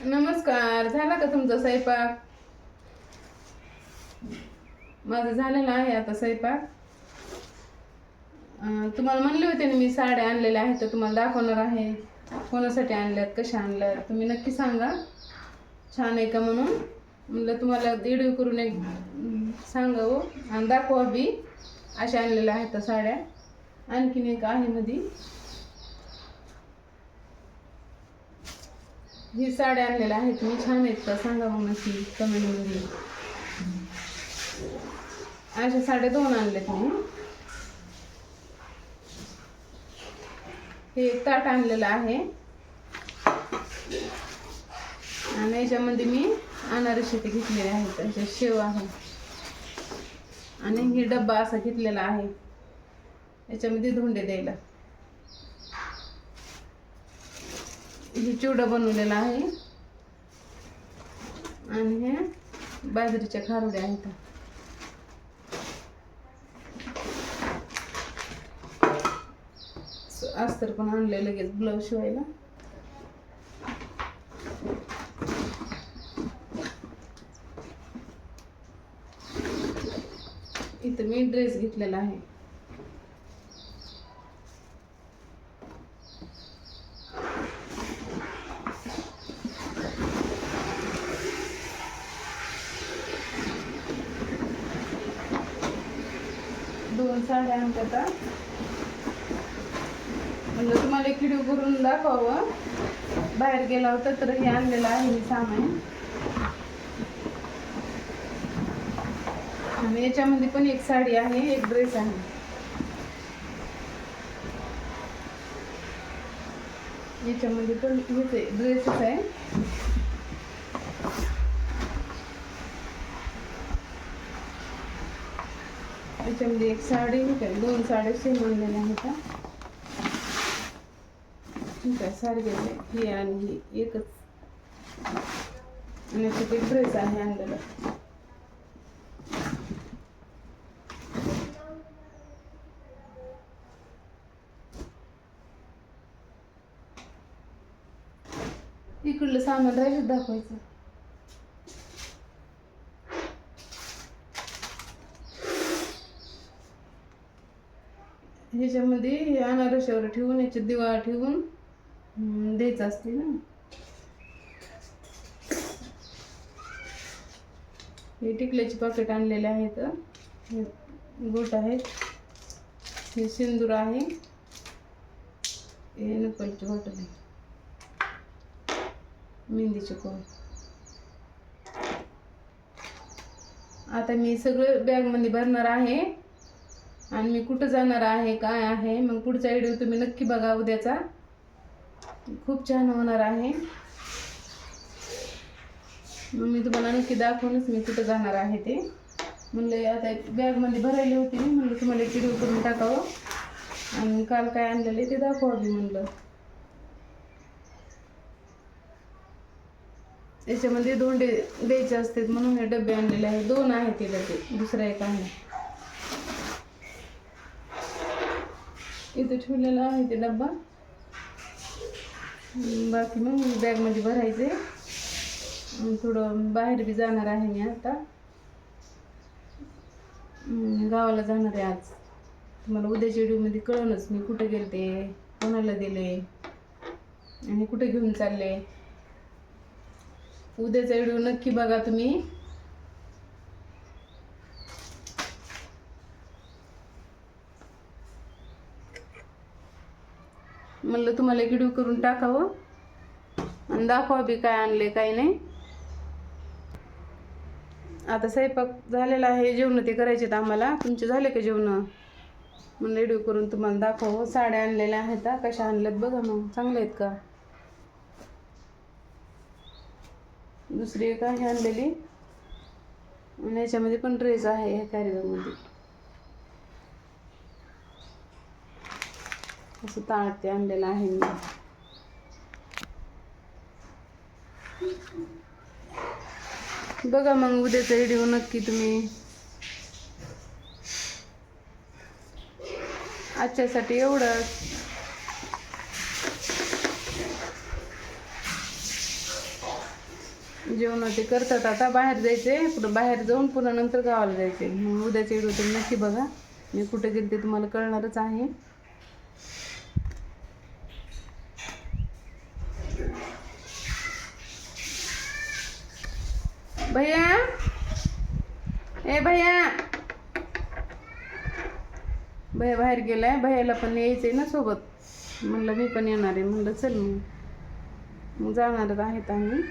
नमस्कार. झाला का तुमचा स्वयंपाक? माझा झालेला आहे आता स्वयंपाक. तुम्हाला म्हणले होते ना मी साड्या आणलेल्या आहेत तर तुम्हाला दाखवणार आहे. कोणासाठी आणल्यात, कशा आणल्यात, तुम्ही नक्की सांगा. छान आहे का म्हणून म्हणलं तुम्हाला व्हिडिओ करून एक सांगावं आणि दाखवा बी. अशा आणलेल्या आहेत साड्या. आणखीन एक आहे मध्ये. ही साड्या आणलेल्या आहेत मी. छान आहेत का सांगा मग नक्की कमेंटमध्ये. अशा साड्या 2 आणल्यात मी. हे एक ताट आणलेलं आहे आणि याच्यामध्ये मी अनारसे ते घेतलेले आहेत. अशा शेव आहे आणि ही डब्बा असा घेतलेला आहे. याच्यामध्ये धोंडे द्यायला. ही चिवडा बनवलेला आहे आणि हे बाजरीच्या खारुड्या आहेत. अस्तर पण आणले लगेच ब्लाऊज शिवायला. इथं मी ड्रेस घेतलेला आहे. दोन साड्या आणतात. म्हणजे तुम्हाला एक व्हिडिओ करून दाखवावं. बाहेर गेला होता तर हे आणलेलं आहे मी सामान. आणि याच्यामध्ये पण एक साडी आहे, एक ड्रेस आहे. याच्यामध्ये पण हे ड्रेसच आहे. याच्यामध्ये एक साडी, 2 साड्या सेम आणलेल्या आहेत. ठीक आहे, साडी ही आणि ही एकच. आणि याच्यात एक ड्रेस आहे आणलेला. इकडलं सामान राहिलं दाखवायचं. ह्याच्यामध्ये अनारशावर ठेवून याच्यात दिवा ठेवून द्यायचं असते ना. हे टिकल्याची पॉकेट आणलेले आहेत. हे गोट आहेत. हे सिंदूर आहे. हे नकलची बॉटल आहे. मेहंदीचे कोण. आता मी सगळं बॅगमध्ये भरणार आहे आणि मी कुठं जाणार आहे, काय आहे, मग पुढचा व्हिडिओ तुम्ही नक्की बघा उद्याचा. खूप छान होणार आहे. मग मी तुम्हाला नक्की दाखवूनच मी कुठं जाणार आहे ते. म्हणलं आता बॅगमध्ये भरायली होती मी. म्हणलं तुम्हाला एक व्हिडिओ करून टाकावं आणि काल काय आणलेलं ते दाखवा मी म्हणलं. याच्यामध्ये धोंडे द्यायचे असतात म्हणून हे डबे आणलेले आहे. 2 आहेत ते डबे, दुसरा एक आहे. इथे ठेवलेला आहे ते डब्बा. बाकी मग बॅगमध्ये भरायचे. थोडं बाहेर बी जाणार आहे मी आता. गावाला जाणार आहे आज. तुम्हाला उद्याच्या व्हिडिओमध्ये कळणच मी कुठे गेलते, कोणाला दिले आणि कुठे घेऊन चालले. उद्याचा व्हिडिओ नक्की बघा तुम्ही. म्हणलं तुम्हाला एक व्हिडिओ करून टाकावं आणि दाखवा बी काय आणले काय नाही. आता स्वयंपाक झालेला आहे. जेवण ते करायचे आम्हाला. तुमचे झाले का जेवण? म्हणलं व्हिडिओ करून तुम्हाला दाखवावं. साड्या आणलेल्या आहेत. कशा आणल्यात बघा मग. चांगल्या आहेत का? दुसरी एक आहे आणलेली आणि याच्यामध्ये पण ड्रेस आहे. ह्या कॅरीबॅगमध्ये असं ताट ते आणलेलं आहे मी. बघा मग उद्याचा व्हिडिओ नक्की तुम्ही. आजच्यासाठी एवढंच. जेवण ते करतात. आता बाहेर जायचे, पुढं बाहेर जाऊन पुन्हा नंतर गावाला जायचे. मग उद्याचे व्हिडिओ तुम्ही नक्की बघा. मी कुठे गेले ते तुम्हाला कळणारच आहे. भैया, ए भैया, भैया बाहेर गेलाय. भैयाला पण यायचंय ना सोबत. म्हणलं मी पण येणार आहे. म्हणलं चल मग जाणारच आहेत आम्ही.